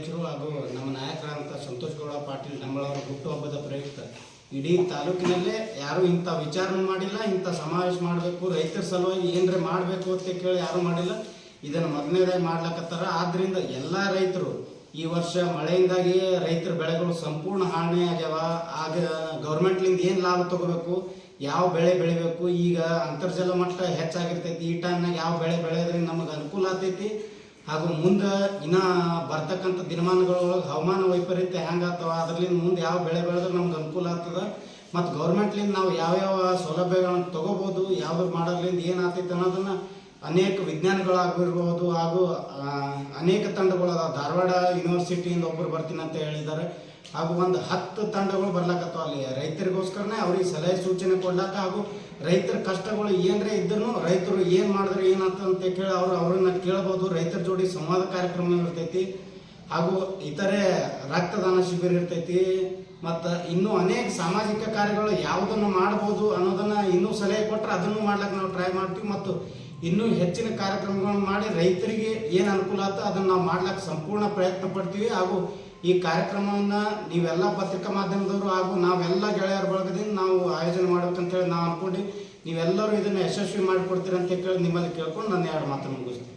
ಅಧ್ಯಕ್ಷರು ಹಾಗೂ ನಮ್ಮ ನಾಯಕರಾದಂಥ ಸಂತೋಷ್ ಗೌಡ ಪಾಟೀಲ್ ಡಂಬಳವರ ಹುಟ್ಟುಹಬ್ಬದ ಪ್ರಯುಕ್ತ ಇಡೀ ತಾಲೂಕಿನಲ್ಲೇ ಯಾರೂ ಇಂಥ ವಿಚಾರಣೆ ಮಾಡಿಲ್ಲ. ಇಂಥ ಸಮಾವೇಶ ಮಾಡಬೇಕು, ರೈತರ ಸಲುವಾಗಿ ಏನರೇ ಮಾಡಬೇಕು ಅಂತ ಕೇಳಿ ಯಾರೂ ಮಾಡಿಲ್ಲ. ಇದನ್ನು ಮೊದಲನೇದಾಗಿ ಮಾಡ್ಲಕತ್ತಾರ. ಆದ್ದರಿಂದ ಎಲ್ಲ ರೈತರು ಈ ವರ್ಷ ಮಳೆಯಿಂದಾಗಿ ರೈತರ ಬೆಳೆಗಳು ಸಂಪೂರ್ಣ ಹಾನಿ ಆಗ್ಯಾವ. ಆಗ ಗೌರ್ಮೆಂಟ್ಲಿಂದ ಏನು ಲಾಭ ತಗೋಬೇಕು, ಯಾವ ಬೆಳೆ ಬೆಳಿಬೇಕು, ಈಗ ಅಂತರ್ಜಲ ಮಟ್ಟ ಹೆಚ್ಚಾಗಿರ್ತೈತಿ. ಈ ಟೈಮ್ನಾಗ ಯಾವ ಬೆಳೆ ಬೆಳೆಯೋದ್ರಿಂದ ನಮಗೆ ಅನುಕೂಲ ಆಗ್ತೈತಿ. ಹಾಗೂ ಮುಂದೆ ಇನ್ನು ಬರ್ತಕ್ಕಂಥ ದಿನಮಾನಗಳೊಳಗೆ ಹವಾಮಾನ ವೈಪರೀತ್ಯ ಹೆಂಗಾಗ್ತವ, ಅದ್ರಲ್ಲಿಂದ ಮುಂದೆ ಯಾವ ಬೆಳೆ ಬೆಳೆದ್ರೆ ನಮ್ಗೆ ಅನುಕೂಲ ಆಗ್ತದೆ. ಮತ್ತು ಗೌರ್ಮೆಂಟ್ಲಿಂದ ನಾವು ಯಾವ್ಯಾವ ಸೌಲಭ್ಯಗಳನ್ನು ತೊಗೋಬೋದು, ಯಾವ್ದು ಮಾಡೋದ್ರಿಂದ ಏನಾಗ್ತೈತೆ ಅನ್ನೋದನ್ನು ಅನೇಕ ವಿಜ್ಞಾನಿಗಳಾಗಿರ್ಬೋದು ಹಾಗೂ ಅನೇಕ ತಂಡಗಳು ಧಾರವಾಡ ಯೂನಿವರ್ಸಿಟಿಯಿಂದ ಒಬ್ಬರು ಬರ್ತೀನಿ ಅಂತ ಹೇಳಿದ್ದಾರೆ. ಹಾಗೂ ಒಂದು 10 ತಂಡಗಳು ಬರ್ಲಾಕತ್ತವ ಅಲ್ಲಿ ರೈತರಿಗೋಸ್ಕರನೇ ಅವ್ರಿಗೆ ಸಲಹೆ ಸೂಚನೆ ಕೊಡ್ಲಾಕ. ಹಾಗೂ ರೈತರ ಕಷ್ಟಗಳು ಏನರೇ ಇದ್ರೂ ರೈತರು ಏನು ಮಾಡಿದ್ರೆ ಏನಾಗ್ತದೆ ಅಂತ ಕೇಳಿ ಅವ್ರನ್ನ ಕೇಳ್ಬೋದು. ರೈತರ ಜೋಡಿ ಸಂವಾದ ಕಾರ್ಯಕ್ರಮ ಇರ್ತೈತಿ. ಹಾಗೂ ಇತರೆ ರಕ್ತದಾನ ಶಿಬಿರ ಇರ್ತೈತಿ. ಮತ್ತು ಇನ್ನೂ ಅನೇಕ ಸಾಮಾಜಿಕ ಕಾರ್ಯಗಳು ಯಾವುದನ್ನು ಮಾಡ್ಬೋದು ಅನ್ನೋದನ್ನು ಇನ್ನೂ ಸಲಹೆ ಕೊಟ್ಟರೆ ಅದನ್ನು ಮಾಡ್ಲಿಕ್ಕೆ ನಾವು ಟ್ರೈ ಮಾಡ್ತೀವಿ. ಮತ್ತು ಇನ್ನೂ ಹೆಚ್ಚಿನ ಕಾರ್ಯಕ್ರಮಗಳನ್ನು ಮಾಡಿ ರೈತರಿಗೆ ಏನು ಅನುಕೂಲ ಆಗ್ತದೆ ಅದನ್ನು ನಾವು ಮಾಡ್ಲಿಕ್ಕೆ ಸಂಪೂರ್ಣ ಪ್ರಯತ್ನ ಪಡ್ತೀವಿ. ಹಾಗೂ ಈ ಕಾರ್ಯಕ್ರಮವನ್ನು ನೀವೆಲ್ಲ ಪತ್ರಿಕಾ ಮಾಧ್ಯಮದವರು ಹಾಗೂ ನಾವೆಲ್ಲ ಗೆಳೆಯರ ಬಳಗದಿಂದ ನಾವು ಆಯೋಜನೆ ಮಾಡ್ಬೇಕಂತೇಳಿ ನಾವು ಅಂದ್ಕೊಂಡು ನೀವೆಲ್ಲರೂ ಇದನ್ನು ಯಶಸ್ವಿ ಮಾಡಿಕೊಡ್ತೀರಂತ ಕೇಳಿ ನಿಮ್ಮಲ್ಲಿ ಕೇಳ್ಕೊಂಡು ನಾನು 2 ಮಾತನ್ನು ಮುಗಿಸ್ತೀನಿ.